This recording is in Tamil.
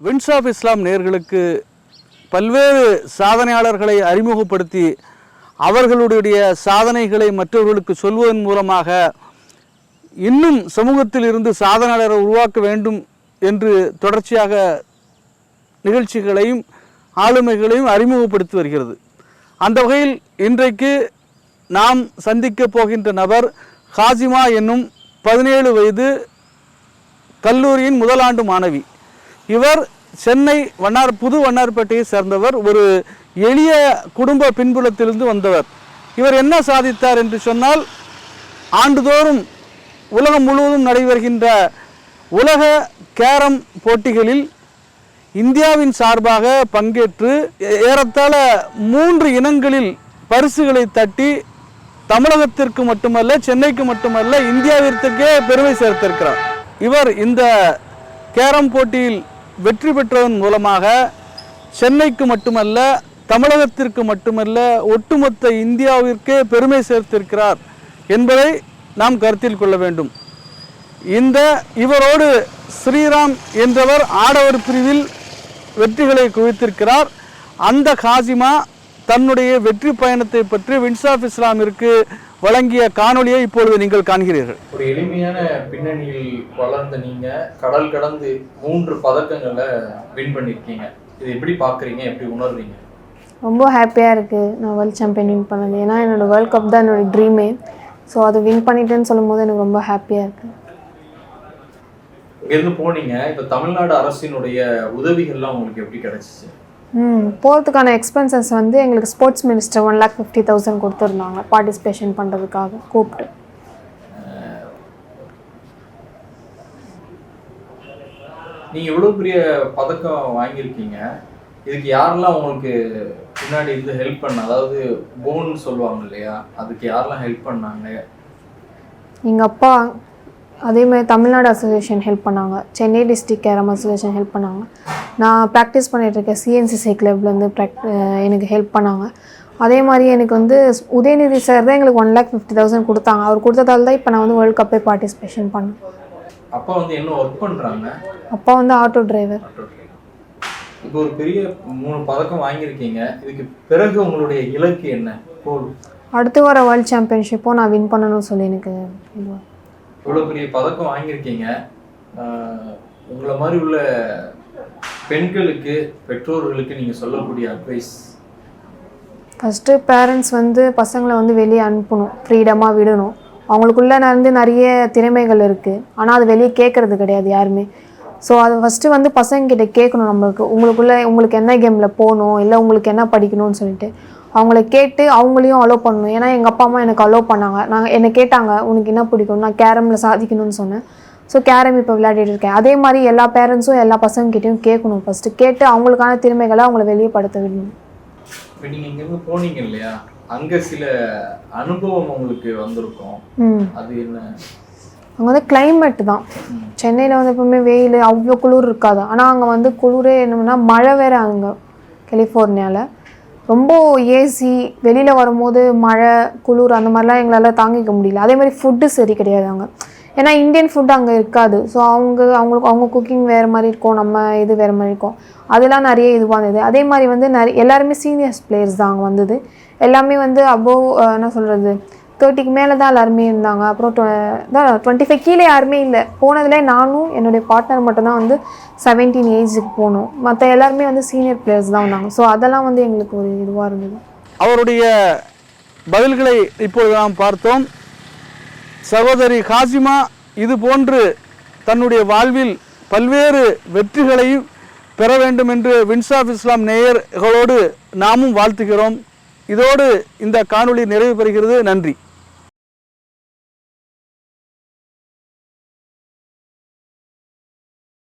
வின்ஸ் ஆஃப் இஸ்லாம் நேயர்களுக்கு பல்வேறு சாதனையாளர்களை அறிமுகப்படுத்தி அவர்களுடைய சாதனைகளை மற்றவர்களுக்கு சொல்வதன் மூலமாக இன்னும் சமூகத்தில் இருந்து சாதனையாளரை உருவாக்க வேண்டும் என்று தொடர்ச்சியாக நிகழ்ச்சிகளையும் ஆளுமைகளையும் அறிமுகப்படுத்தி வருகிறது. அந்த வகையில் இன்றைக்கு நாம் சந்திக்க போகின்ற நபர் ஹாசிமா என்னும் 17 வயது கல்லூரியின் முதலாண்டு மாணவி. இவர் சென்னை புது வண்ணார்பேட்டையை சேர்ந்தவர். ஒரு எளிய குடும்ப பின்புலத்திலிருந்து வந்தவர். இவர் என்ன சாதித்தார் என்று சொன்னால், ஆண்டுதோறும் உலகம் முழுவதும் நடைபெறுகின்ற உலக கேரம் போட்டிகளில் இந்தியாவின் சார்பாக பங்கேற்று ஏறத்தாழ 3 இனங்களில் பரிசுகளை தட்டி தமிழகத்திற்கு மட்டுமல்ல, சென்னைக்கு மட்டுமல்ல, இந்தியாவிற்கே பெருமை சேர்த்திருக்கிறார். இவர் இந்த கேரம் போட்டியில் வெற்றி பெற்றதன் மூலமாக சென்னைக்கு மட்டுமல்ல, தமிழகத்திற்கு மட்டுமல்ல, ஒட்டுமொத்த இந்தியாவிற்கே பெருமை சேர்த்திருக்கிறார் என்பதை நாம் கருத்தில் கொள்ள வேண்டும். இவரோடு ஸ்ரீராம் என்றவர் ஆடவர் பிரிவில் வெற்றிகளை குவித்திருக்கிறார். அந்த ஹாசிமா தன்னுடைய வெற்றி பயணத்தை பற்றி வின்ஸ் ஆஃப் இஸ்லாமிற்கு வழங்கிய காணொலியை இப்பொழுது நீங்கள் காண்கிறீர்கள். ஒரு எளிமையான பின்னணியில் வளர்ந்த நீங்க கடல் கடந்து 3 பதக்கங்களை வின் பண்ணியிருக்கீங்க. இது எப்படி பார்க்குறீங்க, எப்படி உணர்றீங்க? ரொம்ப ஹாப்பியாக இருக்குது நான் வேர்ல்ட் சாம்பியன் வின் பண்ணது. ஏன்னா என்னோடய வேர்ல்ட் கப் தான் என்னோடய ட்ரீமே. ஸோ அதை வின் பண்ணிட்டேன்னு சொல்லும் போது எனக்கு ரொம்ப ஹாப்பியாக இருக்குது. இங்கேருந்து போனீங்க, இப்போ தமிழ்நாடு அரசினுடைய உதவிகள்லாம் உங்களுக்கு எப்படி கிடைச்சிச்சு? போகிறதுக்கான எக்ஸ்பென்சஸ் வந்து எங்களுக்கு ஸ்போர்ட்ஸ் மினிஸ்டர் 1,50,000 கொடுத்துருந்தாங்க பார்ட்டிசிபேஷன் பண்ணுறதுக்காக கூப்பிட்டு. நீங்கள் இவ்வளோ பெரிய பதக்கம் வாங்கியிருக்கீங்க, இதுக்கு யாரெல்லாம் உங்களுக்கு பின்னாடி இருந்து ஹெல்ப் பண்ண, அதாவது போன்னு சொல்லுவாங்க இல்லையா, அதுக்கு யாரெல்லாம் ஹெல்ப் பண்ணாங்க? எங்கள் அப்பா, அதேமாதிரி தமிழ்நாடு அசோசியேஷன் ஹெல்ப் பண்ணாங்க, Chennai district carrom association help பண்ணாங்க, நான் ப்ராக்டிஸ் பண்ணிகிட்ருக்கேன் சிஎன்சிசி கிளப்லேருந்து எனக்கு ஹெல்ப் பண்ணாங்க. அதே மாதிரி எனக்கு வந்து உதயநிதி சார் தான் எங்களுக்கு 1,50,000 கொடுத்தாங்க. அவர் கொடுத்ததால தான் இப்போ நான் வந்து வேர்ல்ட் கப்பே பார்ட்டிசிபேஷன் பண்ணேன். அப்பா வந்து என்ன ஒர்க் பண்ணுறாங்க? அப்பா வந்து ஆட்டோ டிரைவர். இப்போ ஒரு பெரிய 3 பதக்கம் வாங்கியிருக்கீங்க, இதுக்கு பிறகு உங்களுடைய இலக்கு என்ன? அடுத்து வர வேர்ல்ட் சாம்பியன்ஷிப்போ நான் வின் பண்ணணும்னு சொல்லி எனக்கு இவ்வளோ பெரிய பதக்கம் வாங்கியிருக்கீங்க. உங்களை மாதிரி உள்ள பெண்களுக்கு, பெற்றோர்களுக்கு நீங்கள் சொல்லக்கூடிய அட்வைஸ்? ஃபஸ்ட்டு பேரண்ட்ஸ் வந்து பசங்களை வந்து வெளியே அனுப்பணும், ஃப்ரீடமாக விடணும். அவங்களுக்குள்ளே வந்து நிறைய திறமைகள் இருக்குது, ஆனால் அது வெளியே கேட்குறது கிடையாது யாருமே. ஸோ அது ஃபஸ்ட்டு வந்து பசங்கக்கிட்ட கேட்கணும், உங்களுக்கு என்ன கேமில் போகணும், இல்லை உங்களுக்கு என்ன படிக்கணும்னு சொல்லிட்டு அவங்கள கேட்டு அவங்களையும் அலோவ் பண்ணணும். ஏன்னா எங்கள் அப்பா அம்மா எனக்கு அலோவ் பண்ணாங்க. என்னை கேட்டாங்க உனக்கு என்ன பிடிக்கும், நான் கேரமில் சாதிக்கணும்னு சொன்னேன். ஸோ கேரம் இப்போ விளையாடிட்டு இருக்கேன். அதே மாதிரி எல்லா பேரண்ட்ஸும் எல்லா பசங்கக்கிட்டையும் கேட்கணும். ஃபஸ்ட்டு கேட்டு அவங்களுக்கான திறமைகளை அவங்கள வெளியே படுத்த விடணும். இப்போ நீங்கள் இங்கேருந்து போனீங்க இல்லையா, அங்கே சில அனுபவம் உங்களுக்கு வந்திருக்கும், அது என்ன? அங்கே வந்து கிளைமேட் தான். சென்னையில் வந்து எப்பவுமே வெயில், அவ்வளோ குளிர் இருக்காது. ஆனால் அங்கே வந்து குளிரே என்னன்னா மழை வேறு. அங்கே கலிஃபோர்னியாவில் ரொம்ப ஏசி, வெளியில் வரும்போது மழை குளிர் அந்த மாதிரிலாம் எங்களால் தாங்கிக்க முடியல. அதே மாதிரி ஃபுட்டு சரி கிடையாது அங்கே. ஏன்னா இந்தியன் ஃபுட் அங்கே இருக்காது. ஸோ அவங்க குக்கிங் வேறு மாதிரி இருக்கும், நம்ம இது வேறு மாதிரி இருக்கும். அதெல்லாம் நிறைய இதுவாக இருந்தது. அதே மாதிரி வந்து எல்லாருமே சீனியர்ஸ் பிளேயர்ஸ் தான் அங்கே வந்தது. எல்லாமே வந்து அபோவ் என்ன சொல்கிறது 30க்கு மேலே தான் எல்லாருமே இருந்தாங்க. அப்புறம் 25 கீழே யாருமே இல்லை. போனதில் நானும் என்னுடைய பார்ட்னர் மட்டும்தான் வந்து 17 ஏஜுக்கு போனோம். மற்ற எல்லாருமே வந்து சீனியர் பிளேயர்ஸ் தான் வந்தாங்க. ஸோ அதெல்லாம் வந்து எங்களுக்கு ஒரு இதுவாக இருந்தது. அவருடைய பதில்களை இப்பொழுது நாம் பார்த்தோம். சகோதரி ஹாசிமா இது போன்று தன்னுடைய வாழ்வில் பல்வேறு வெற்றிகளையும் பெற வேண்டும் என்று வின்ஸ் ஆஃப் இஸ்லாம் நேயர்களோடு நாமும் வாழ்த்துகிறோம். இதோடு இந்த காணொளி நிறைவு பெறுகிறது. நன்றி.